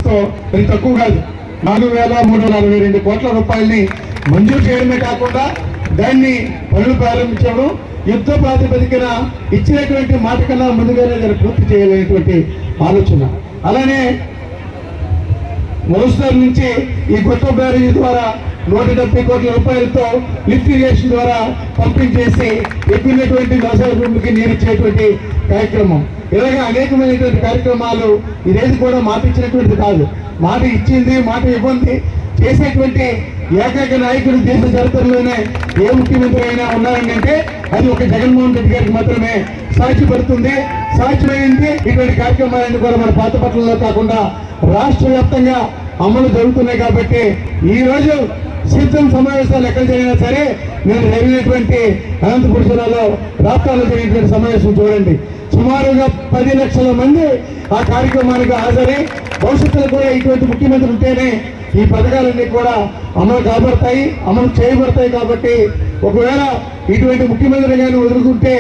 తో మరి తక్కువ కాదు 4,342 కోట్ల రూపాయలని మంజూరు చేయడమే కాకుండా దాన్ని పనులు ప్రారంభించడం యుద్ధ ప్రాతిపదికన ఇచ్చినటువంటి మాట కన్నా ముందుగానే దాన్ని పూర్తి చేయాలనేటువంటి ఆలోచన. అలానే మొదటి నుంచి ఈ కొత్త బ్యారేజీ ద్వారా 170 కోట్ల రూపాయలతో లిఫ్ట్ ఇరిగేషన్ ద్వారా పంపింగ్ చేసి ఎక్కువైనటువంటి వ్యవసాయ భూమికి నీరు ఇచ్చేటువంటి కార్యక్రమం. ఇలాగే అనేకమైనటువంటి కార్యక్రమాలు ఇదేది కూడా మాట ఇచ్చినటువంటిది కాదు. మాట ఇచ్చింది, మాట ఇవ్వండి చేసేటువంటి ఏకైక నాయకుడు దేశ చరిత్రలోనే ఏ ముఖ్యమంత్రి అయినా ఉన్నారని అంటే అది ఒక జగన్మోహన్ రెడ్డి గారికి మాత్రమే సాధ్యపడుతుంది. సాధ్యమైంది. ఇటువంటి కార్యక్రమాలన్నీ కూడా మన పాతపట్నంలో కాకుండా రాష్ట్ర వ్యాప్తంగా అమలు జరుగుతున్నాయి. కాబట్టి ఈ రోజు సిద్ధం సమావేశాలు ఎక్కడ జరిగినా సరే నేను జరిగినటువంటి అనంతపురం జిల్లాలో రాష్ట్రాల్లో జరిగినటువంటి సమావేశం చూడండి. సుమారుగా 10 లక్షల మంది ఆ కార్యక్రమానికి హాజరై భవిష్యత్తులో కూడా ఇటువంటి ముఖ్యమంత్రి ఉంటేనే ఈ పథకాలన్నీ కూడా అమలు కాబడతాయి, అమలు చేయబడతాయి. కాబట్టి ఒకవేళ ఇటువంటి ముఖ్యమంత్రి గారిని వదులుకుంటే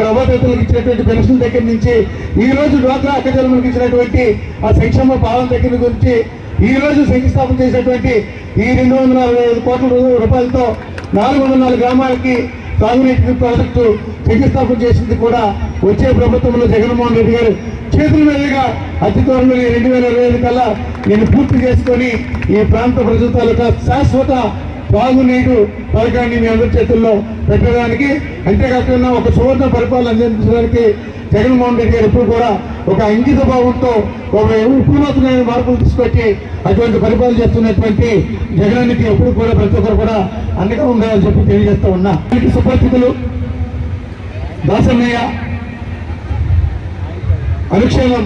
అవ్వతలకు ఇచ్చినటువంటి పెన్షన్ దగ్గర నుంచి ఈ రోజు డ్వాక్రా అక్కచెల్లెమ్మలకు ఇచ్చినటువంటి ఆ సంక్షేమ పాలన దగ్గర గురించి ఈ రోజు శంకుస్థాపన చేసినటువంటి ఈ 245 కోట్ల రూపాయలతో 404 గ్రామాలకి తాగునీటి ప్రాజెక్టు శంకుస్థాపన చేసింది కూడా వచ్చే ప్రభుత్వంలో జగన్మోహన్ రెడ్డి గారు చేతుల మీదుగా అతి త్వరలో 2025 కల్లా నేను పూర్తి చేసుకొని ఈ ప్రాంత ప్రజల తాలూకా శాశ్వత తాగునీరు పథకాన్ని మీ అందరి చేతుల్లో పెట్టడానికి, అంతేకాకుండా ఒక సువర్ణ పరిపాలన అందించడానికి జగన్మోహన్ రెడ్డి గారు ఎప్పుడు కూడా ఒక అంకిత భావంతో ఒక విప్లవాత్మకమైన మార్పులు తీసుకొచ్చి అటువంటి పరిపాలన చేస్తున్నటువంటి జగనానికి ఎప్పుడు కూడా ప్రతి ఒక్కరు కూడా అండగా ఉండాలని చెప్పి తెలియజేస్తూ ఉన్నా. సుపరిస్థితులు దాసన్నయ్య అనుక్షణం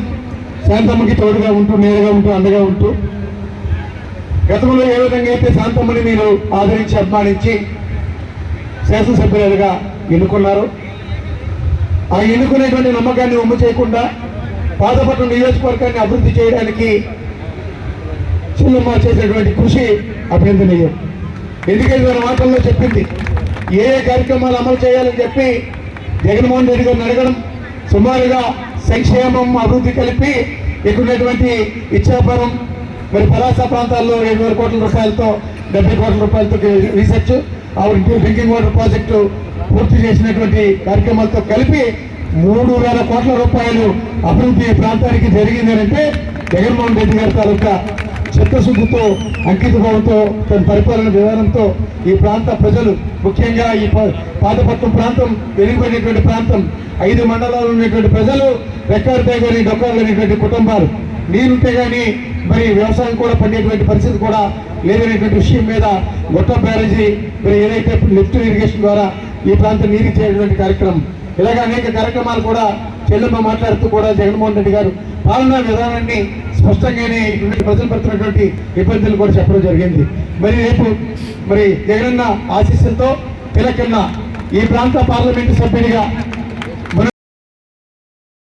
శాంతమ్మకి తోడుగా ఉంటూ, నేరుగా ఉంటూ, అండగా ఉంటూ గతంలో ఏ విధంగా అయితే శాంతమ్మని మీరు ఆదరించి అభిమానించి శాసనసభ్యులుగా ఎన్నుకున్నారు, ఆ ఎన్నుకునేటువంటి నమ్మకాన్ని ఒమ్ము చేయకుండా పాతపట్నం నియోజకవర్గాన్ని అభివృద్ధి చేయడానికి చెల్లమ్మ చేసినటువంటి కృషి అభినందనీయం. ఎందుకంటే మన మాటల్లో చెప్పింది ఏ కార్యక్రమాలు అమలు చేయాలని చెప్పి జగన్మోహన్ రెడ్డి గారిని అడగడం, సుమారుగా సంక్షేమం అభివృద్ధి కలిపి ఎక్కున్నటువంటి ఇచ్చాపురం మరి పలాస ప్రాంతాల్లో 7,000 కోట్ల రూపాయలతో 70 కోట్ల రూపాయలతో రీసెర్చ్ డ్రింకింగ్ వాటర్ ప్రాజెక్టు పూర్తి చేసినటువంటి కార్యక్రమాలతో కలిపి 3,000 కోట్ల రూపాయలు అభివృద్ధి ప్రాంతానికి జరిగిందంటే జగన్మోహన్ రెడ్డి గారి తాలూకా చిత్తశుద్ధితో, అంకిత భావంతో, తన పరిపాలన విధానంతో ఈ ప్రాంత ప్రజలు, ముఖ్యంగా ఈ పాతపట్నం ప్రాంతం వెలుగుబడినటువంటి ప్రాంతం, 5 మండలాలు ఉన్నటువంటి ప్రజలు రెక్కాడితే కానీ డొక్కారు లేనటువంటి కుటుంబాలు, నీరుంటే కానీ మరి వ్యవసాయం కూడా పండేటువంటి పరిస్థితి కూడా లేదనేటువంటి విషయం మీద గొట్ట బ్యారేజీ మరి ఏదైతే లిఫ్ట్ ఇరిగేషన్ ద్వారా ఈ ప్రాంతం నీరు ఇచ్చేటువంటి కార్యక్రమం, ఇలాగ అనేక కార్యక్రమాలు కూడా చెల్లెమ్మ మాట్లాడుతూ కూడా జగన్మోహన్ రెడ్డి గారు పాలనా విధానాన్ని స్పష్టంగానే ఇటువంటి ప్రజలు పడుతున్నటువంటి ఇబ్బందులు కూడా చెప్పడం జరిగింది. మరి రేపు మరి జగనన్న ఆశీస్సులతో తిలకన్న ఈ ప్రాంత పార్లమెంటు సభ్యుడిగా